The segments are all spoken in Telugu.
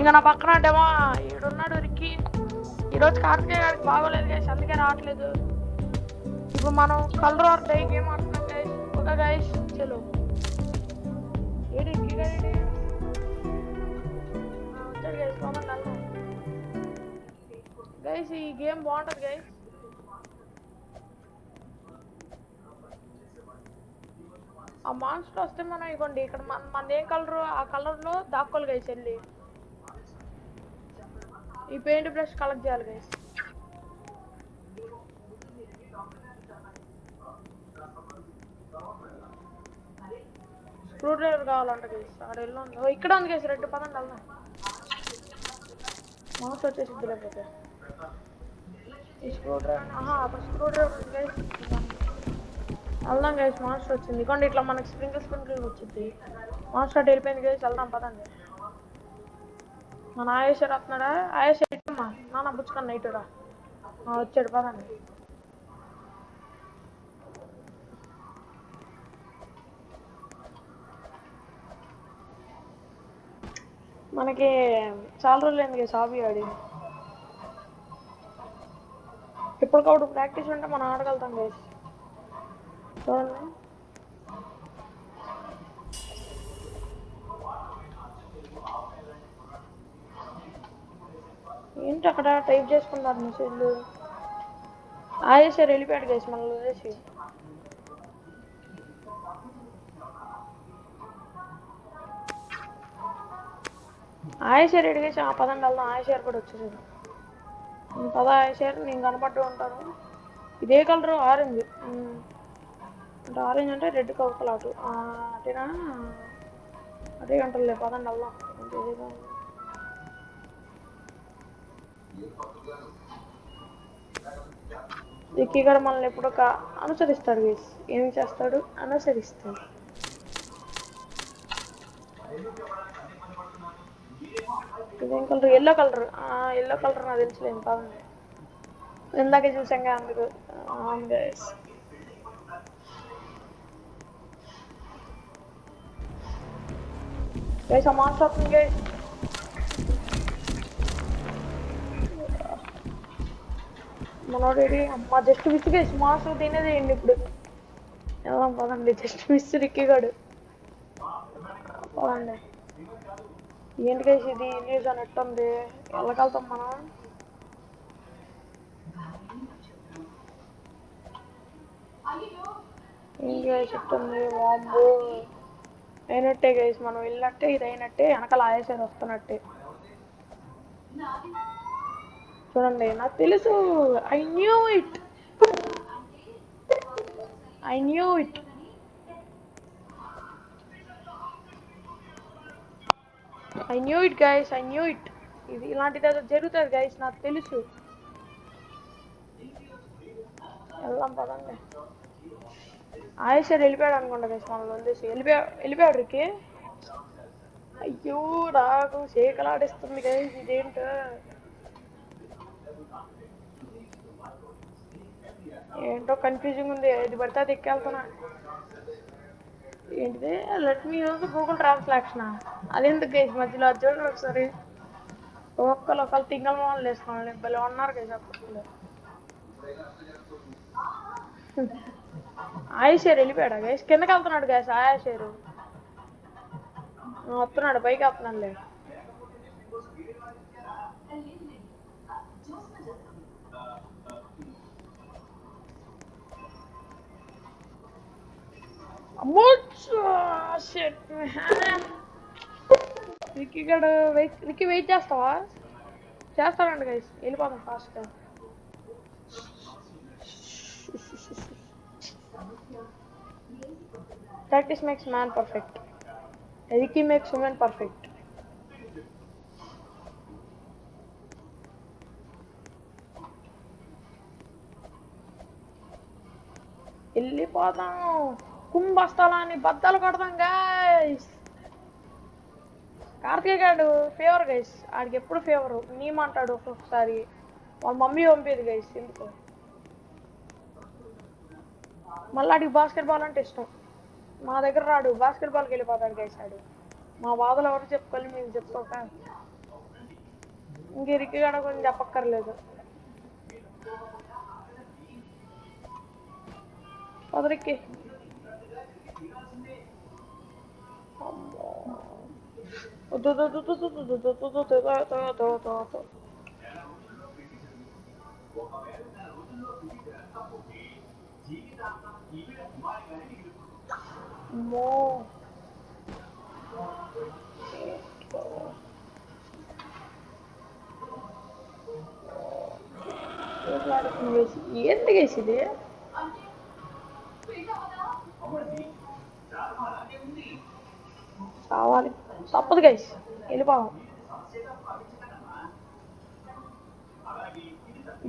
ఇంకా నా పక్కన డెమో ఈడున్నాడు రిక్కి. ఈరోజు కార్తికేయ గారికి బాగోలేదు గైస్, అందుకే రావట్లేదు. ఇప్పుడు మనం కలర్ ఆర్ డై గేమ్ ఆడుతున్నాం గైస్. ఓకే గైస్, చలో. ఏడు రిక్కి గారు వచ్చాడు గైస్, కామన్ వెళ్దాం గైస్. ఈ గేమ్ బాగుంటుంది గైస్. ఆ మాన్స్టర్ వస్తే మనం ఇవ్వండి ఇక్కడ మనది ఏం కలరు, ఆ కలర్లో దాక్కోవాలి గైస్. వెళ్ళి ఈ పెయింట్ బ్రష్ కలెక్ట్ చేయాలి గైస్. స్క్రూ డ్రైవర్ కావాలంట గైస్. ఆడ వెళ్ళి ఇక్కడ ఉంది గైస్, రెడ్. పదండి వెళ్దాం. మౌస్ వచ్చేసి లేకపోతే ఈ స్క్రూ డ్రైవర్. అక్కడ స్క్రూ డ్రైవర్ ఉంది గైస్. వెళ్దాం గైస్. మాన్స్టర్ వచ్చింది ఇవ్వండి. ఇట్లా మనకి స్ప్రింకిల్ వచ్చింది. మాన్స్టర్ వెళ్ళిపోయింది గైస్. వెళ్దాం పదండి. మన ఆయేశ్వర్ వస్తున్నాడా? ఆయేశ్వర్ ఇట్టమ్మా నాన్న బుచ్చుకన్నా ఇటురా. వచ్చాడు పదండి. మనకి చాలా రోజులు అయింది గైస్ హాబీ ఆడి. ఇప్పటికప్పుడు ప్రాక్టీస్ ఉంటే మనం ఆడగలుగుతాం గైస్. చూడండి ఏంటి అక్కడ టైప్ చేసుకున్నారు మెసేజ్లు. ఆయేశ్వర్ వెళ్ళిపోయాడు గైస్ మనల్ని వదిలేసి. ఆయేశ్వర్ ఎడిగేసి పదండి వెళ్దాం. ఆయేశ్వర్ కూడా వచ్చేసాడు. పద ఆయేశ్వర్, నేను కనపడుతూ ఉంటాను. ఇదే కలర్ ఆరెంజ్ అంటే ఆరెంజ్ అంటే రెడ్ కలర్ అటు అటేనా? అదే అంటలే పదండి వెళ్దాం. దిక్కి కూడా మనల్ని ఎప్పుడు అనుసరిస్తాడు గైస్. ఏమి చేస్తాడు? అనుసరిస్తాడు. ఇదేం colour? Yellow colour. Yellow colour నాకు తెలిసిలేదు పదండి. ఇందాకే చూసాంగా అందుకు. అవును గైస్. గైస్ ఆ మాస్టర్ వస్తుంది గైస్. మనోడేడి అమ్మ జస్ట్ మిస్ గైస్. మాస్టర్ తినేదేయండి ఇప్పుడు. వెళ్దాం పదండి. జస్ట్ మిస్ రిక్కిగాడు. పదండి. ఏంటి గైస్ ఇది న్యూస్ అని ఎట్టుంది? వెళ్ళగలుగుతాం మనం. ఏంటి గైస్ ఎట్టుంది? వామ్మో అయినట్టే గైస్, మనం వెళ్ళినట్టే ఇది అయినట్టే. వెనకాల ఆయేశ్వర్ వస్తున్నట్టే. చూడండి నాకు తెలుసు. I knew it. I knew it. I knew it guys. I knew it. ఇది ఇలాంటిది ఏదో జరుగుతుంది గైస్, నాకు తెలుసు. వెళ్దాం పదండి. ఆయేశ్వర్ వెళ్ళిపోయాడు అనుకుంటా గైస్ మనల్ని వదిలేసి. వెళ్ళిపోయాడు రికి. అయ్యో నాకు శేకలాడిస్తుంది గైస్ ఇదేంటో. ఏంటో కన్ఫ్యూజింగ్ ఉంది. ఇది పడితే అది ఎక్కెళ్తున్నా. ఏంటిది? Let me use Google translation. అదెందుకు గైస్ మధ్యలో? అది చూడండి ఒకసారి. ఒకళ్ళు తింగల్ మొహాలు వేసుకోవాలి. భలే ఉన్నారు గైస్ అప్పట్లో. ఆయేశ్వర్ వెళ్ళిపోయాడా గైస్? కిందకి వెళ్తున్నాడు గైస్ ఆయేశ్వర్. వస్తున్నాడు పైకి వస్తున్నాడులే. రిక్కి వెయిట్ చేస్తావా? చేస్తాడండి గైస్. వెళ్ళిపోతాం ఫాస్ట్గా. Practice makes man perfect. Ricky makes women perfect. వెళ్ళిపోతాం. కుంభస్థలాన్ని బద్దలు కొడతాం గైస్. కార్తికేయ గారు ఫేవర్ గైస్. ఆడికి ఎప్పుడు ఫేవరు. నీమంటాడు ఒక్కొక్కసారి. వాళ్ళ మమ్మీ పంపేది గైస్ ఎందుకు. మళ్ళీ ఆడికి బాస్కెట్బాల్ అంటే ఇష్టం. మా దగ్గర రాడు, బాస్కెట్బాల్కి వెళ్ళిపోతాడు గైస్ ఆడు. మా బాధలు ఎవరు చెప్పుకోవాలి, మీకు చెప్పుకోక. ఇంక గడ కొంచెం చెప్పక్కర్లేదు. పదరికి ఏంటి గైస్ ఇది? కావాలి తప్పదు గైస్, వెళ్ళిపోవాలి.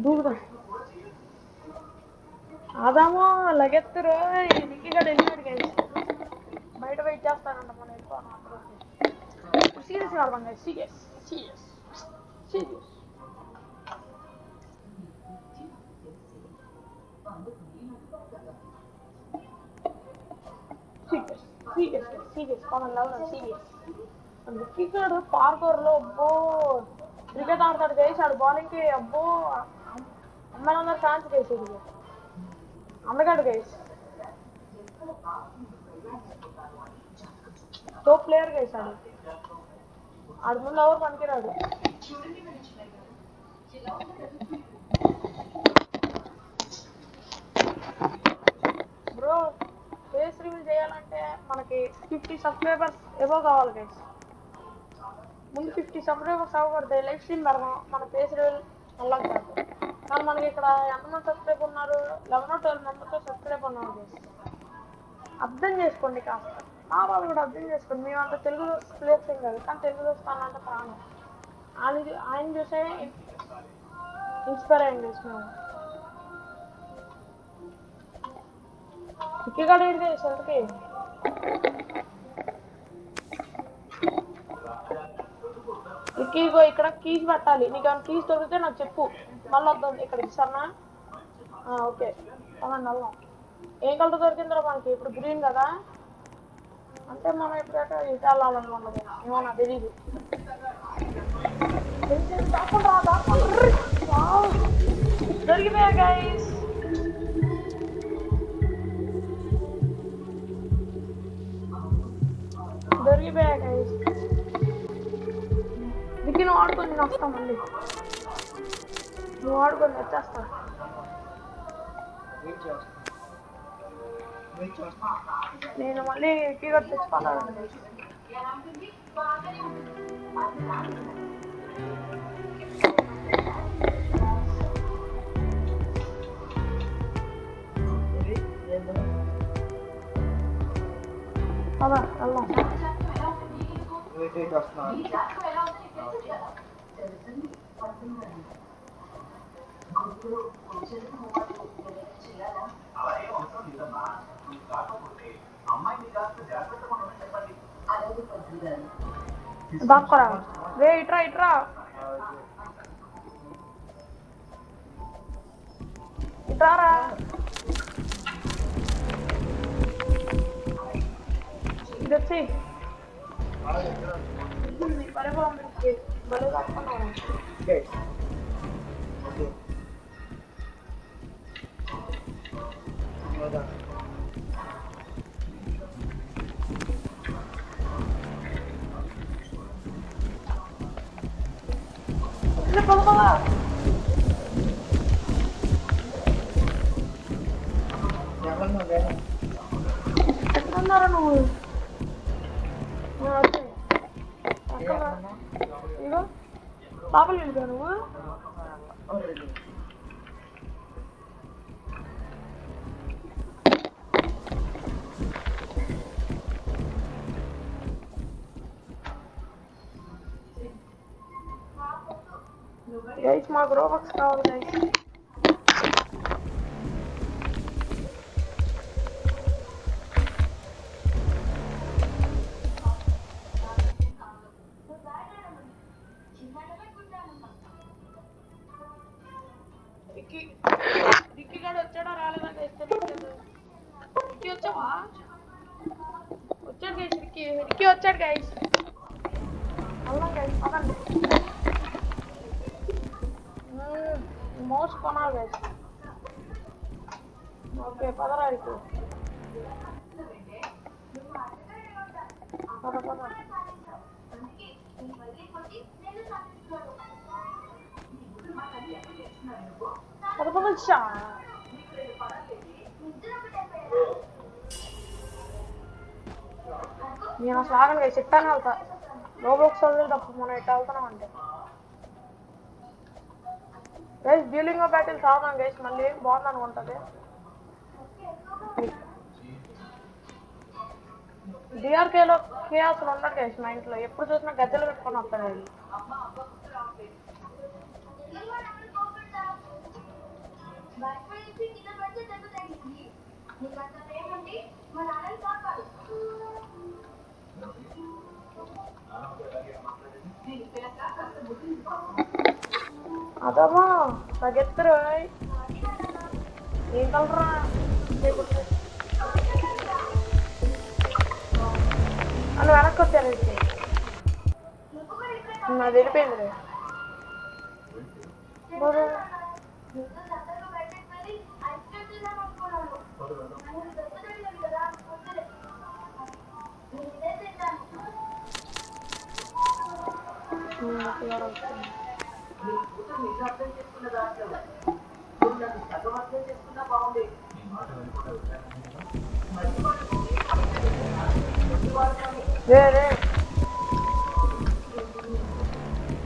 దూకుదాం. అదామో లగెత్తరు నిక్కిగా వెళ్ళినాడు గైస్. బయట వెయిట్ చేస్తానంట, మనం వెళ్ళిపోతాం. అందరూ సీరియస్ ఆడదాం guys. Serious serious serious. Serious common level serious. Cricket Parker లో అబ్బో క్రికెట్ ఆడతాడు గైస్. ఆడు బౌలింగ్ కి అబ్బో అందరూ ఛాన్స్ చేసేది అందగాడు గైస్. Top player guys. ఆడు ముందు ఎవరు పనికిరాడు. బ్రో ఫేస్ రివీల్ చేయాలంటే మనకి 50 సబ్స్క్రైబర్స్ ఏవో కావాలి గైస్. ముందు 50 సబ్స్క్రైబర్స్ అవ్వకూడదు. లైవ్ స్ట్రీమ్ పెడదాం, మన ఫేస్ రివీల్ అలా కాదు. కానీ మనకి ఇక్కడ ఎంతమంది సబ్స్క్రైబ్ ఉన్నారు? 11-12 మెంబర్స్ సబ్స్క్రైబ్ ఉన్నారు గైస్. అర్థం చేసుకోండి కాస్త, నా వాళ్ళు కూడా అర్థం చేసుకోండి. మేమంతా తెలుగు ప్లేయర్స్ ఏం కాదు, కానీ తెలుగు వస్తానంటే ప్రాణం. ఆయన చూసే ఇన్స్పైర్ అయ్యింది గైస్ మేము. ఇక్కడే గైస్ ఎంతకి ఇక్కో ఇక్కడ కీస్ పెట్టాలి. నీకు ఏమైనా కీస్ దొరికితే నాకు చెప్పు, మళ్ళీ వద్దాం ఇక్కడికి సరేనా? ఓకే అవునండి వెళ్దాం. ఏం కలర్ దొరికిందో మనకి ఇప్పుడు గ్రీన్ కదా, అంటే మనం ఎప్పుడైతే ఇటు వెళ్ళాలనుకున్నది ఏమో నాకు తెలీదు. దొరికిపోయా గైస్. దొరికిపోయా గైస్. దిక్కి నువ్వు ఆడుకొని నేను వస్తా, మళ్ళీ నువ్వు ఆడుకొని వచ్చేస్తా. నేను మళ్ళీ కీవర్డ్ తెచ్చుకోవాలండి. అలా వెళ్దాం. దాక్కరా రే, ఇట్రా ఇట్రా. ఇట్రారా. ఇది వచ్చి భలే బాగుంది, భలే దాక్కున్నాను. ఎక్కడున్నారా నువ్వు? ఇగో లోపలికి వెళ్ళిపోయా నువ్వు. గైస్ మాకు రోబక్స్ కావాలి గైస్. రిక్కి గారు వచ్చాడా రాలేదా గైస్ తెలియదు. రిక్కి వచ్చావా? వచ్చాడు గైస్. రిక్కి వచ్చాడు గైస్. అవునా గైస్ పదండి. మౌస్ కొనాలి గైస్. ఓకే పదరా అయితే పద పద పద పద చా నేను అసలు ఆగను గైస్. చెప్పాను వెళ్తా రోబ్లాక్స్ వదిలేటప్పుడు మనం ఇట్లా వెళ్తున్నాం అంటే గైస్ డ్యూలింగ్ బ్యాటిల్ సాగుతాం గైస్. మళ్ళీ బాగుంది అనుకుంటుంది. డిఆర్కేలో కేయాస్ ఉండడు గైస్. మా ఇంట్లో ఎప్పుడు చూసినా గద్దెలు పెట్టుకొని వస్తాడు అది. అదమ్మా తగ్గెత్తరు ఏం కలరా అని వెనక్కి వచ్చారు. అది వెళ్ళిపోయింది.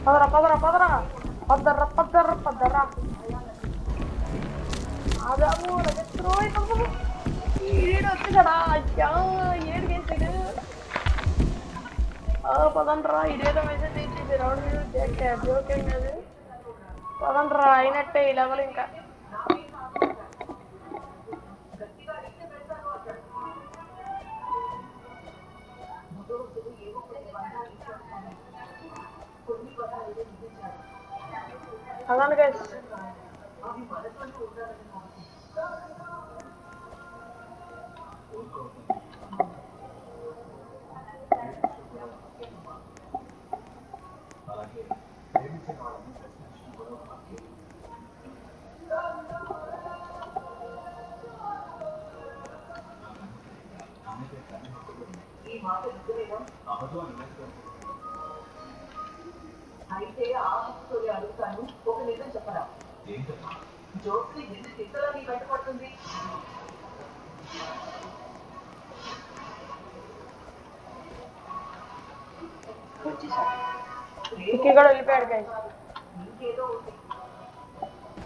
పదరా పదరా పదరా పద్దర్ర పద్దర్ర పద్దర్రా అదాము ఈడు వచ్చాడా? అయ్యా ఏడు వేసాడు. పదండ్రా ఇదేదో మెసేజ్ ఇచ్చింది రౌండ్ జోకింగ్ అది. పదండ్రా అయినట్టే ఈ లెవెల్. ఇంకా అదాను గైస్. అయితే ఆ స్టోరీ అడుగుతాను. ఒక నిజం చెప్పరా? జోక్ని ఎందుకు ఇంతలో నీ బయట పడుతుంది? కూడా వెళ్ళిపోయాడు గైస్.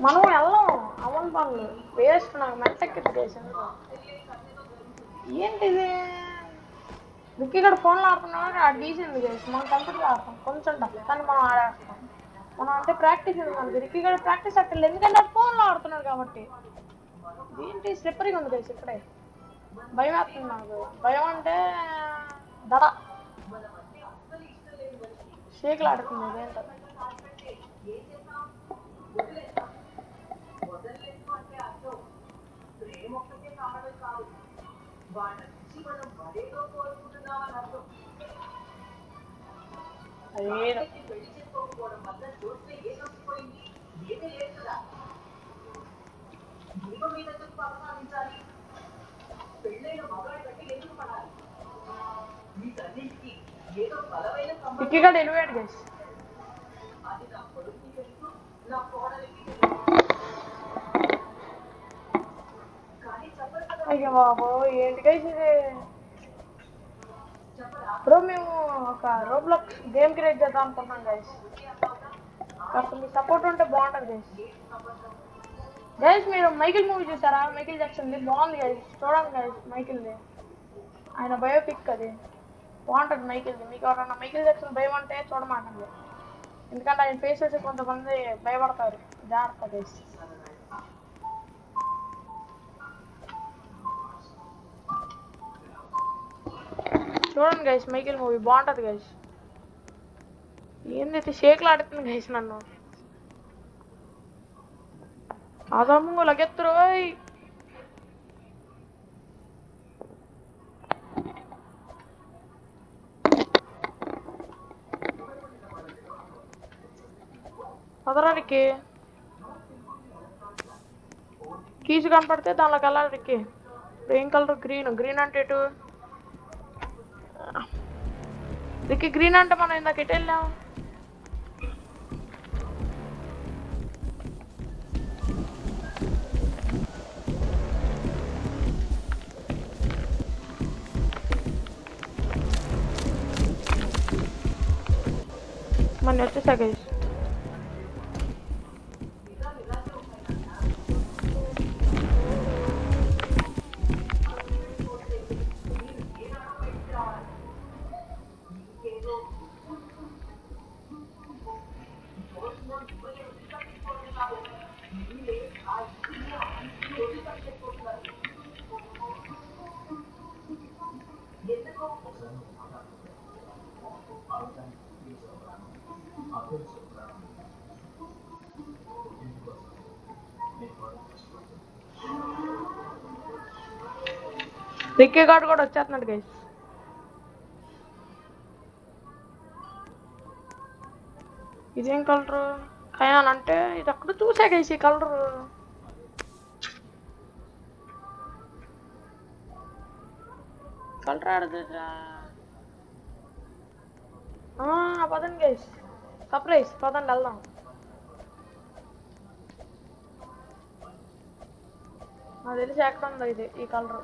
మనం వెళ్ళాం అమౌంట్ పనులు వేస్ట్. నాకు మెట్టెక్కింది గైస్. ఏంటిది విక్కీ కూడా ఫోన్లో ఆడుతున్నాడు. ఆడ తీసింది గైస్. మనం కంప్యూటర్లో ఆడతాం కొంచెం కానీ మనం ఆడేస్తాం. మనం అంటే ప్రాక్టీస్ ఉంది మనకి. రిక్కీ కూడా ప్రాక్టీస్ అక్కర్లేదు ఎందుకంటే ఫోన్లో ఆడుతున్నాడు కాబట్టి. ఏంటి స్లిప్పరీగా ఉంది గైస్. ఇప్పుడే భయం వేస్తుంది నాకు. భయం అంటే దడ షేకులు ఆడుతుంది. అదేంటో అదేదో విక్కీ కూడా వెళ్ళిపోయాడు గైస్. అయ్యో బాబు ఏంటి గైస్ ఇది. బ్రో మేము ఒక రోబ్లాక్స్ గేమ్ క్రియేట్ చేద్దాం అనుకుంటున్నాం గైస్. కాస్త మీ సపోర్ట్ ఉంటే బాగుంటుంది గైస్. గైస్ మీరు మైకిల్ మూవీ చూసారా? మైకిల్ జాక్సన్ది బాగుంది గైస్. చూడండి గైస్ మైకిల్ది. ఆయన బయోపిక్ అది బాగుంటుంది మైకిల్ది. మీకు ఎవరన్నా మైకిల్ జాక్సన్ భయం అంటే చూడమాకండి. ఎందుకంటే ఆయన ఫేస్ చేసి కొంతమంది భయపడతారు. జాగ్రత్త గైస్. చూడండి గైస్ మైకిల్ మూవీ బాగుంటుంది గైస్. ఏందైతే షేక్లు ఆడుతుంది గైస్ నన్ను. అదమ్ము లగెత్తరు. పదరానికి కీస్ కనపడితే దానిలోకి వెళ్ళాలి రిక్కి. ఏం కలర్? గ్రీన్ అంటే ఎటు రిక్కి? గ్రీన్ అంటే మనం ఇందాక ఎటు వెళ్ళాం? మన వచ్చేసా గైస్. రిక్కి గాడు కూడా వచ్చేస్తున్నాడు గైస్. ఇదేం కలరు? ఖయాన్ అంటే ఇది అక్కడ చూసా గైస్. ఈ కలరు ఆడదురా. పదండి గైస్, సర్ప్రైజ్. పదండి వెళ్దాం. నాకు తెలిసి ఎక్కడ ఉందో ఇది. ఈ కలర్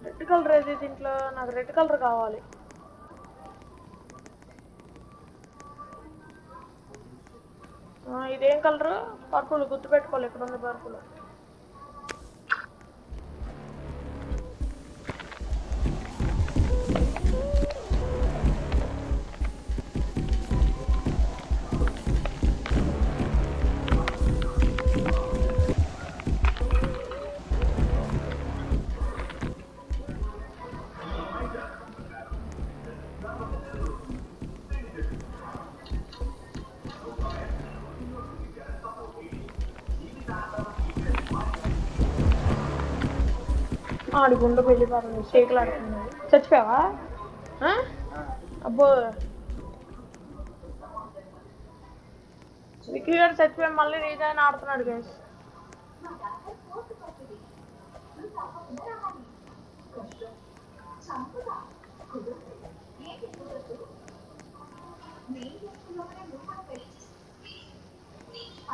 రెడ్ కలర్ ఏది దీంట్లో? నాకు రెడ్ కలర్ కావాలి. ఇదేం కలరు? పర్పుల్. గుర్తుపెట్టుకోవాలి ఇక్కడ ఉంది పర్పుల్. ఆడి గుండె వెళ్ళిపోతుంది. షేకులు ఆడుతున్నాడు. చచ్చిపోయావా? అబ్బో, విక్కీ గారు చచ్చిపోయి మళ్ళీ రీజైన్ ఆడుతున్నాడు గైస్.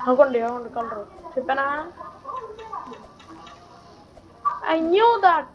అనుకోండి కలరు చెప్పానా? I knew that.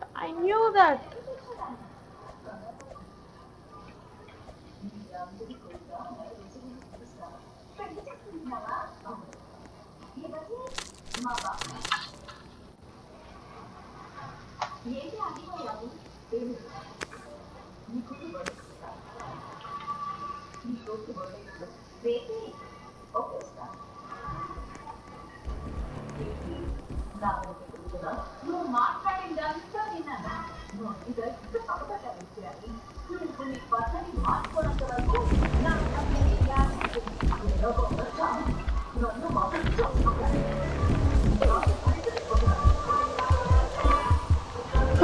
నువ్వు మాట్లాడిందంతా విన్నాను. నువ్వు ఇది తప్పకుండా చేయాలి. నువ్వు నీ పద్ధతి మార్చుకోవడంత వరకు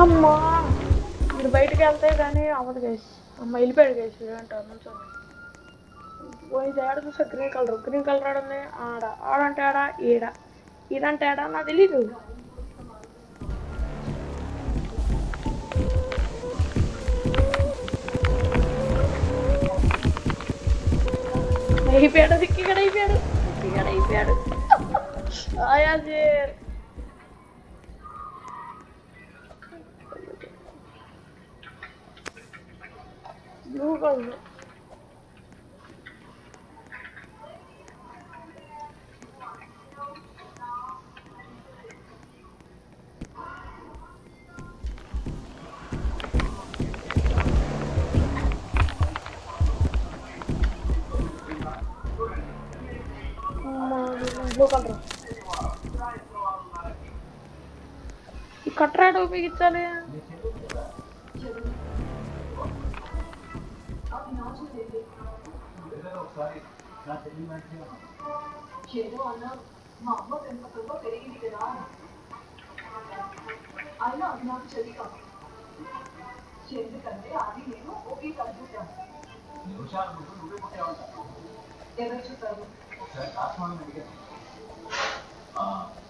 అమ్మా, మీరు బయటకు వెళ్తే కానీ అవ్వదు గైస్. అమ్మ వెళ్ళిపోయాడు గైస్. అంటారు నుంచో ఇది ఆడ చూసా. గ్రీన్ కలర్ ఆడుంది. ఆడంటే ఆడ, ఈడంటే ఆడ నాకు తెలీదు. అయిపోయాడు దిక్కిగడ అయిపోయాడు. ఆయా sir blue colour. Blue colour. ఈ కట్టరాడు ఉపయోగించాలి. మా అమ్మ పెంపకంలో పెరిగింది కదా. అయినా అది నాకు చెల్లి కాదు. ఎందుకంటే అది నేను ఒకే కలుపుతాను. ఎవరు చెప్పారు?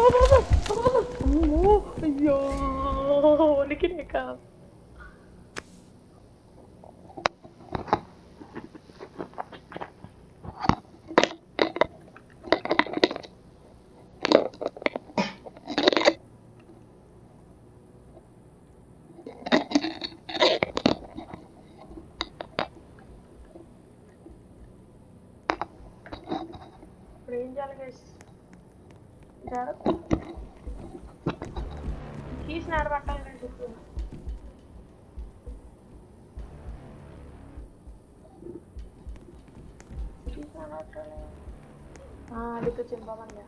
అమ్మో అయ్యో ఉనికినే కాదు. ఇప్పుడు ఏం చేయాలి గైస్? కీస్ నడబట్టాలి నేను చెప్పు. కీస్ నడబట్టాలి. అదికి చింపమండి.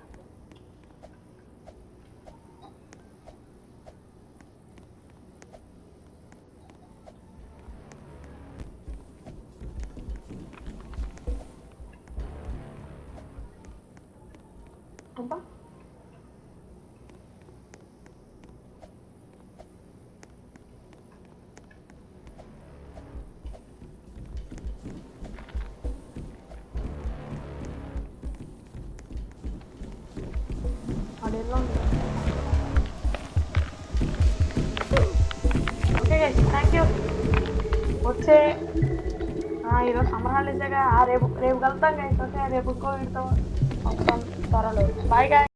అబ్బా అడేలో ఉంది. Okay guys thank you. వచ్చే ఈరోజు సమ్మర్ హాలిడేస్ రేపు రేపు కలుద్దాం గైస్. ఓకే రేపు ఇంకో వీడితో వస్తాం త్వరలో. Bye guys.